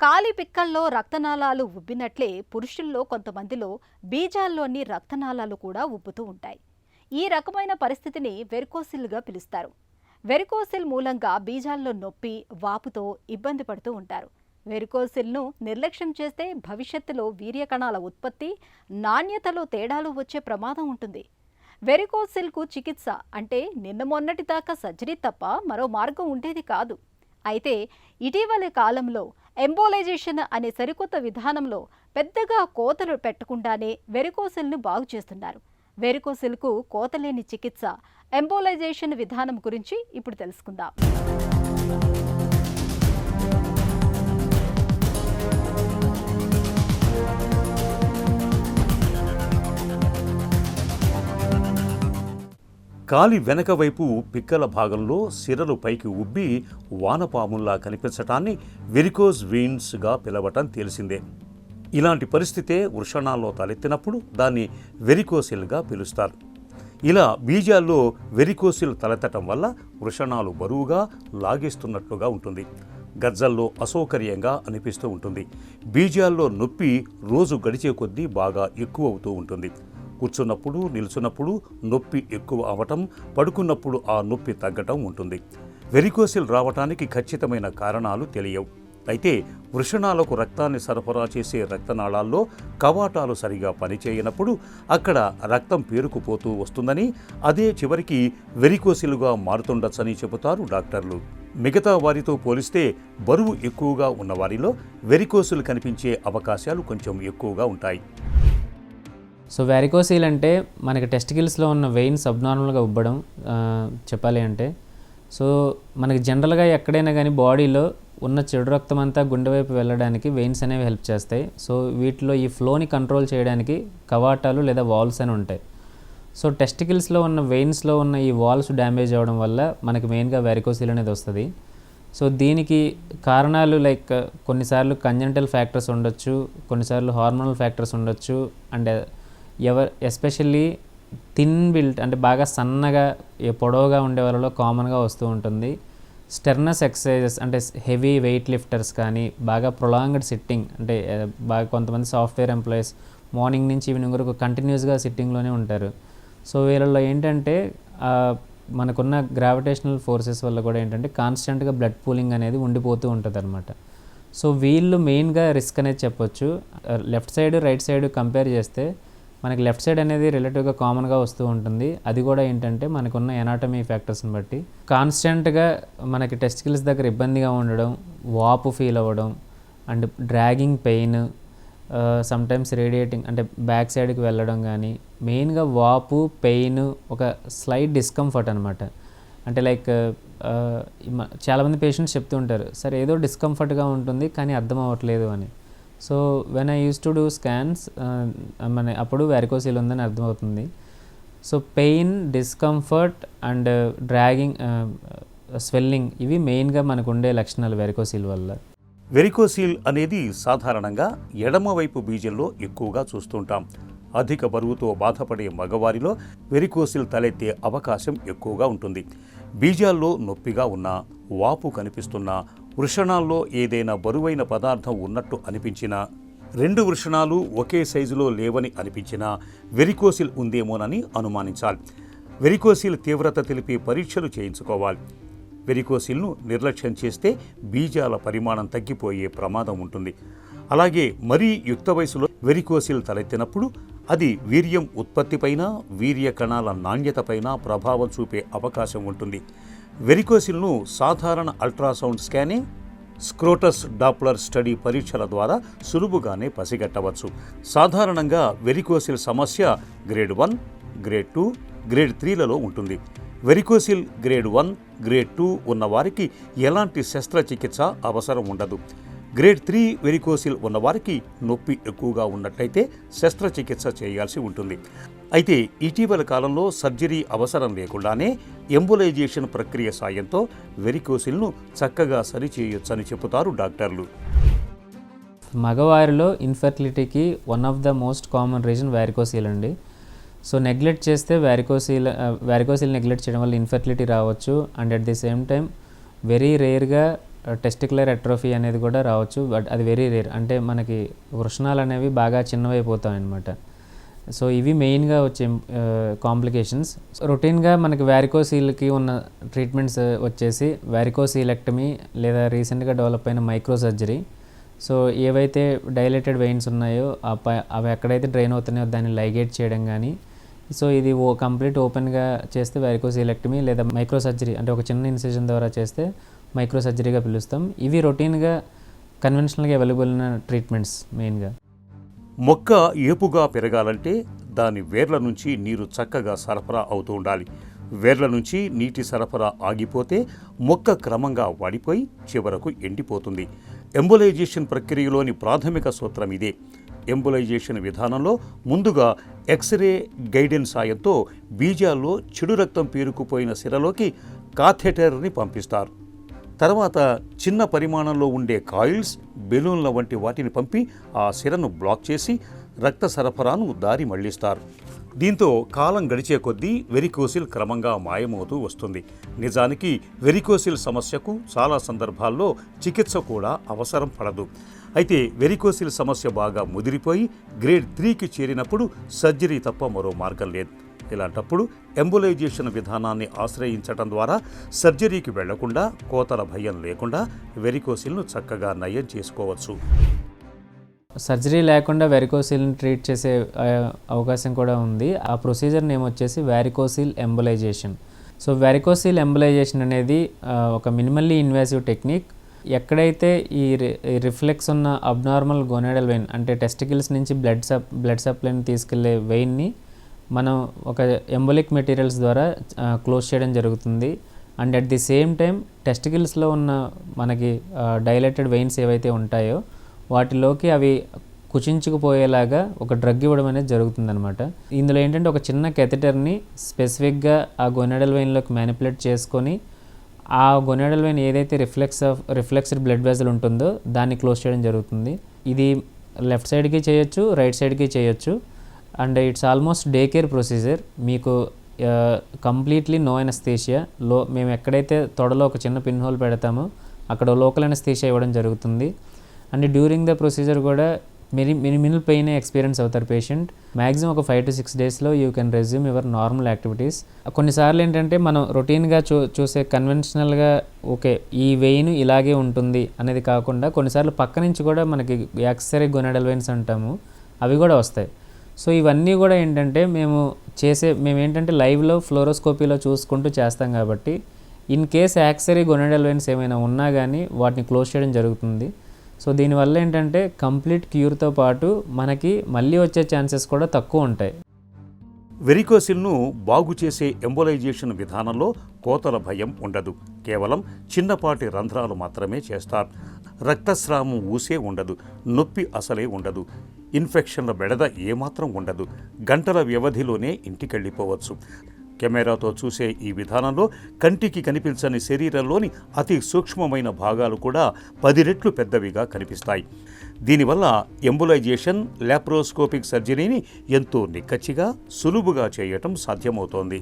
కాలి పిక్కల్లో రక్తనాళాలు ఉబ్బినట్లే పురుషుల్లో కొంతమందిలో బీజాల్లోని రక్తనాళాలు కూడా ఉబ్బుతూ ఉంటాయి. ఈ రకమైన పరిస్థితిని వెరికోసిల్గా పిలుస్తారు. వెరికోసిల్ మూలంగా బీజాల్లో నొప్పి, వాపుతో ఇబ్బంది పడుతూ ఉంటారు. వెరికోసిల్ను నిర్లక్ష్యం చేస్తే భవిష్యత్తులో వీర్యకణాల ఉత్పత్తి, నాణ్యతలో తేడాలు వచ్చే ప్రమాదం ఉంటుంది. వెరికోసిల్కు చికిత్స అంటే నిన్న మొన్నటి దాకా సర్జరీ తప్ప మరో మార్గం ఉండేది కాదు. అయితే ఇటీవలి కాలంలో ఎంబోలైజేషన్ అనే సరికొత్త విధానంలో పెద్దగా కోతలు పెట్టకుండానే వెరికోసిల్ను బాగు చేస్తున్నారు. వెరికోసిల్కు కోతలేని చికిత్స ఎంబోలైజేషన్ విధానం గురించి ఇప్పుడు తెలుసుకుందాం. కాలి వెనక వైపు పిక్కల భాగంలో సిరలు పైకి ఉబ్బి వానపాముల్లా కనిపించటాన్ని వెరికోజ్ వెయిన్స్గా పిలవటం తెలిసిందే. ఇలాంటి పరిస్థితే వృషణాల్లో తలెత్తినప్పుడు దాన్ని వెరికోసిల్గా పిలుస్తారు. ఇలా బీజాల్లో వెరికోసిల్ తలెత్తటం వల్ల వృషణాలు బరువుగా లాగేస్తున్నట్లుగా ఉంటుంది. గజ్జల్లో అసౌకర్యంగా అనిపిస్తూ ఉంటుంది. బీజాల్లో నొప్పి రోజు గడిచే కొద్దీ బాగా ఎక్కువ అవుతూ ఉంటుంది. కూర్చున్నప్పుడు, నిల్చున్నప్పుడు నొప్పి ఎక్కువ అవటం, పడుకున్నప్పుడు ఆ నొప్పి తగ్గటం ఉంటుంది. వెరికోసిల్ రావటానికి ఖచ్చితమైన కారణాలు తెలియవు. అయితే వృషణాలకు రక్తాన్ని సరఫరా చేసే రక్తనాళాల్లో కవాటాలు సరిగా పనిచేయనప్పుడు అక్కడ రక్తం పేరుకుపోతూ వస్తుందని, అదే చివరికి వెరికోసిల్గా మారుతుండొచ్చని చెబుతారు డాక్టర్లు. మిగతా వారితో పోలిస్తే బరువు ఎక్కువగా ఉన్నవారిలో వెరికోసిల్ కనిపించే అవకాశాలు కొంచెం ఎక్కువగా ఉంటాయి. సో వెరికోసిల్ అంటే మనకి టెస్టికల్స్లో ఉన్న వెయిన్స్ అబ్నార్మల్గా ఉబ్బడం చెప్పాలి అంటే. సో మనకి జనరల్గా ఎక్కడైనా కానీ బాడీలో ఉన్న చెడు రక్తం అంతా గుండె వైపు వెళ్ళడానికి వెయిన్స్ అనేవి హెల్ప్ చేస్తాయి. సో వీటిలో ఈ ఫ్లోని కంట్రోల్ చేయడానికి కవాటాలు లేదా వాల్వ్స్ అని ఉంటాయి. సో టెస్టికల్స్లో ఉన్న వెయిన్స్లో ఉన్న ఈ వాల్వ్స్ డ్యామేజ్ అవ్వడం వల్ల మనకి మెయిన్గా వెరికోసిల్ అనేది వస్తుంది. సో దీనికి కారణాలు లైక్ కొన్నిసార్లు కంజెంటల్ ఫ్యాక్టర్స్ ఉండొచ్చు, కొన్నిసార్లు హార్మోనల్ ఫ్యాక్టర్స్ ఉండొచ్చు. అండ్ ఎస్పెషల్లీ థిన్ బిల్ట్ అంటే బాగా సన్నగా పొడవుగా ఉండే వాళ్ళలో కామన్గా వస్తూ ఉంటుంది. స్టెర్నస్ ఎక్సర్సైజెస్ అంటే హెవీ వెయిట్ లిఫ్టర్స్ కానీ, బాగా ప్రొలాంగ్డ్ సిట్టింగ్ అంటే బాగా కొంతమంది సాఫ్ట్వేర్ ఎంప్లాయీస్ మార్నింగ్ నుంచి ఈవినింగ్ వరకు కంటిన్యూస్గా సిట్టింగ్లోనే ఉంటారు. సో వీళ్ళలో ఏంటంటే మనకున్న గ్రావిటేషనల్ ఫోర్సెస్ వల్ల కూడా ఏంటంటే కాన్స్టెంట్గా బ్లడ్ పూలింగ్ అనేది ఉండిపోతూ ఉంటుంది అనమాట. సో వీళ్ళు మెయిన్గా రిస్క్ అనేది చెప్పొచ్చు. Left side right side compare చేస్తే మనకి లెఫ్ట్ సైడ్ అనేది రిలేటివ్గా కామన్గా వస్తూ ఉంటుంది. అది కూడా ఏంటంటే మనకున్న ఎనాటమీ ఫ్యాక్టర్స్ని బట్టి కాన్స్టెంట్గా మనకి టెస్టికల్స్ దగ్గర ఇబ్బందిగా ఉండడం, వాపు ఫీల్ అవ్వడం, and dragging pain, sometimes radiating అంటే బ్యాక్ సైడ్కి వెళ్ళడం కానీ, మెయిన్గా వాపు, పెయిన్, ఒక స్లైట్ డిస్కంఫర్ట్ అనమాట. అంటే లైక్ చాలామంది పేషెంట్స్ చెప్తూ ఉంటారు, సరే ఏదో డిస్కంఫర్ట్గా ఉంటుంది కానీ అర్థం అవ్వట్లేదు అని. So when I use to do scans అప్పుడు వెరికోసిల్ ఉందని అర్థమవుతుంది. So pain, discomfort and dragging, swelling ఇవి మెయిన్గా మనకు ఉండే లక్షణాలు వెరికోసిల్ వల్ల. వెరికోసిల్ అనేది సాధారణంగా ఎడమవైపు బీజంలో ఎక్కువగా చూస్తుంటాం. అధిక బరువుతో బాధపడే మగవారిలో వెరికోసిల్ తలెత్తే అవకాశం ఎక్కువగా ఉంటుంది. బీజాల్లో నొప్పిగా ఉన్నా, వాపు కనిపిస్తున్నా, వృషణాల్లో ఏదైనా బరువైన పదార్థం ఉన్నట్టు అనిపించినా, రెండు వృషణాలు ఒకే సైజులో లేవని అనిపించినా వెరికోసిల్ ఉందేమోనని అనుమానించాలి. వెరికోసిల్ తీవ్రత తెలిపే పరీక్షలు చేయించుకోవాలి. వెరికోసిల్ను నిర్లక్ష్యం చేస్తే బీజాల పరిమాణం తగ్గిపోయే ప్రమాదం ఉంటుంది. అలాగే మరీ యుక్త వయసులో వెరికోసిల్ తలెత్తినప్పుడు అది వీర్యం ఉత్పత్తిపైన, వీర్య కణాల నాణ్యతపైన ప్రభావం చూపే అవకాశం ఉంటుంది. వెరికోసిల్ను సాధారణ అల్ట్రాసౌండ్ స్కానింగ్, స్క్రోటస్ డాప్లర్ స్టడీ పరీక్షల ద్వారా సులువుగానే పసిగట్టవచ్చు. సాధారణంగా వెరికోసిల్ సమస్య గ్రేడ్ 1, గ్రేడ్ 2, గ్రేడ్ 3లలో ఉంటుంది. వెరికోసిల్ గ్రేడ్ 1, గ్రేడ్ 2 ఉన్నవారికి ఎలాంటి శస్త్రచికిత్స అవసరం ఉండదు. గ్రేడ్ 3 వెరికోసిల్ ఉన్నవారికి నొప్పి ఎక్కువగా ఉన్నట్లయితే శస్త్రచికిత్స చేయాల్సి ఉంటుంది. అయితే ఇటీవల కాలంలో సర్జరీ అవసరం లేకుండానే ఎంబోలైజేషన్ ప్రక్రియ సాయంతో వెరికోసిల్ను చక్కగా సరిచేయొచ్చని చెబుతారు డాక్టర్లు. మగవారిలో ఇన్ఫెర్టిలిటీకి one of the most common reason varicocele అండి. సో నెగ్లెక్ట్ చేస్తే వెరికోసిల్ నెగ్లెక్ట్ చేయడం వల్ల ఇన్ఫెర్టిలిటీ రావచ్చు. And at the same time very రేర్గా టెస్టికులర్ ఎట్రోఫీ అనేది కూడా రావచ్చు. బట్ అది వెరీ రేర్. అంటే మనకి వృషణాలు అనేవి బాగా చిన్నవైపోతాయి అన్నమాట. సో ఇవి మెయిన్గా వచ్చే కాంప్లికేషన్స్. రొటీన్గా మనకి వ్యారికోసీల్కి ఉన్న ట్రీట్మెంట్స్ వచ్చేసి వ్యారికోసీలెక్టమీ లేదా రీసెంట్గా డెవలప్ అయిన మైక్రో సర్జరీ. సో ఏవైతే డైలేటెడ్ వెయిన్స్ ఉన్నాయో అవి ఎక్కడైతే డ్రైన్ అవుతున్నాయో దాన్ని లైగేట్ చేయడం కానీ, సో ఇది కంప్లీట్ ఓపెన్గా చేస్తే వ్యారికోసీలెక్టమీ లేదా మైక్రో సర్జరీ, అంటే ఒక చిన్న ఇన్సిజన్ ద్వారా చేస్తే మైక్రో సర్జరీగా పిలుస్తాం. ఇవి రొటీన్గా కన్వెన్షనల్గా అవైలబుల్ ఉన్న ట్రీట్మెంట్స్ మెయిన్గా. మొక్క ఏపుగా పెరగాలంటే దాని వేర్ల నుంచి నీరు చక్కగా సరఫరా అవుతూ ఉండాలి. వేర్ల నుంచి నీటి సరఫరా ఆగిపోతే మొక్క క్రమంగా వాడిపోయి చివరకు ఎండిపోతుంది. ఎంబోలైజేషన్ ప్రక్రియలోని ప్రాథమిక సూత్రం ఇదే. ఎంబోలైజేషన్ విధానంలో ముందుగా ఎక్స్రే గైడెన్స్ సాయంతో బీజాల్లో చెడు రక్తం పేరుకుపోయిన సిరలోకి కాథెటర్ని పంపిస్తారు. తర్వాత చిన్న పరిమాణంలో ఉండే కాయిల్స్, బెలూన్ల వంటి వాటిని పంపి ఆ సిరను బ్లాక్ చేసి రక్త సరఫరాను దారి మళ్లిస్తారు. దీంతో కాలం గడిచే కొద్దీ వెరికోసిల్ క్రమంగా మాయమవుతూ వస్తుంది. నిజానికి వెరికోసిల్ సమస్యకు చాలా సందర్భాల్లో చికిత్స కూడా అవసరం పడదు. అయితే వెరికోసిల్ సమస్య బాగా ముదిరిపోయి గ్రేడ్ 3కి చేరినప్పుడు సర్జరీ తప్ప మరో మార్గం లేదు. ఇలాంటప్పుడు ఎంబోలైజేషన్ విధానాన్ని ఆశ్రయించడం ద్వారా సర్జరీకి వెళ్లకుండా, కోతల భయం లేకుండా వెరికోసిల్ను చక్కగా నయం చేసుకోవచ్చు. సర్జరీ లేకుండా వెరికోసిల్ని ట్రీట్ చేసే అవకాశం కూడా ఉంది. ఆ ప్రొసీజర్ నేమ్ వచ్చేసి varicocele embolisation. So varicocele embolisation అనేది ఒక మినిమల్లీ ఇన్వాసివ్ టెక్నిక్. ఎక్కడైతే ఈ రిఫ్లెక్స్ ఉన్న అబ్నార్మల్ గోనాడల్ వెయిన్, అంటే టెస్టికల్స్ నుంచి బ్లడ్ సప్లైని తీసుకెళ్లే వెయిన్ని మనం ఒక ఎంబోలిక్ మెటీరియల్స్ ద్వారా క్లోజ్ చేయడం జరుగుతుంది. And at the same time టెస్టికల్స్లో ఉన్న మనకి డైలేటెడ్ వెయిన్స్ ఏవైతే ఉంటాయో వాటిలోకి అవి కుచించుకుపోయేలాగా ఒక డ్రగ్ ఇవ్వడం అనేది జరుగుతుందన్నమాట. ఇందులో ఏంటంటే ఒక చిన్న కెథెటర్ని స్పెసిఫిక్గా ఆ గొనాడల్ వెయిన్లోకి మ్యానిపులేట్ చేసుకొని ఆ గొనాడల్ వెయిన్ ఏదైతే రిఫ్లెక్స్డ్ బ్లడ్ వెజల్ ఉంటుందో దాన్ని క్లోజ్ చేయడం జరుగుతుంది. ఇది లెఫ్ట్ సైడ్కి చేయొచ్చు, రైట్ సైడ్కి చేయొచ్చు. And it's almost day care procedure. మీకు కంప్లీట్లీ నో అనస్థీషియా. మేము ఎక్కడైతే తొడలో ఒక చిన్న పిన్ హోల్ పెడతామో అక్కడ లోకల్ అనస్థీషియా ఇవ్వడం జరుగుతుంది. అండ్ డ్యూరింగ్ ద ప్రొసీజర్ కూడా మినిమల్ పెయిన్ ఎక్స్పీరియన్స్ అవుతారు పేషెంట్. మ్యాక్సిమం ఒక 5 to 6 డేస్లో you can resume your normal activities. కొన్నిసార్లు ఏంటంటే మనం రొటీన్గా చూసే కన్వెన్షనల్గా ఓకే ఈ వెయిన్ ఇలాగే ఉంటుంది అనేది కాకుండా కొన్నిసార్లు పక్క నుంచి కూడా మనకి ఎక్స్రే గొనాడల్ వెయిన్స్ అంటాము, అవి కూడా వస్తాయి. సో ఇవన్నీ కూడా ఏంటంటే మేము ఏంటంటే లైవ్లో ఫ్లోరోస్కోపీలో చూసుకుంటూ చేస్తాం కాబట్టి ఇన్ కేస్ యాక్సరీ గొనాడల్ వెయిన్స్ ఏమైనా ఉన్నా కానీ వాటిని క్లోజ్ చేయడం జరుగుతుంది. సో దీనివల్ల ఏంటంటే కంప్లీట్ క్యూర్తో పాటు మనకి మళ్ళీ వచ్చే ఛాన్సెస్ కూడా తక్కువ ఉంటాయి. వెరికోసిల్ను బాగు చేసే ఎంబోలైజేషన్ విధానంలో కోతల భయం ఉండదు. కేవలం చిన్నపాటి రంధ్రాలు మాత్రమే చేస్తారు. రక్తస్రావం ఊసే ఉండదు, నొప్పి అసలే ఉండదు, ఇన్ఫెక్షన్ల బెడద ఏమాత్రం ఉండదు. గంటల వ్యవధిలోనే ఇంటికెళ్ళిపోవచ్చు. కెమెరాతో చూసే ఈ విధానంలో కంటికి కనిపించని శరీరంలోని అతి సూక్ష్మమైన భాగాలు కూడా 10 రెట్లు పెద్దవిగా కనిపిస్తాయి. దీనివల్ల ఎంబోలైజేషన్, లాప్రోస్కోపిక్ సర్జరీని ఎంతో నిక్కచ్చిగా, సులువుగా చేయటం సాధ్యమవుతోంది.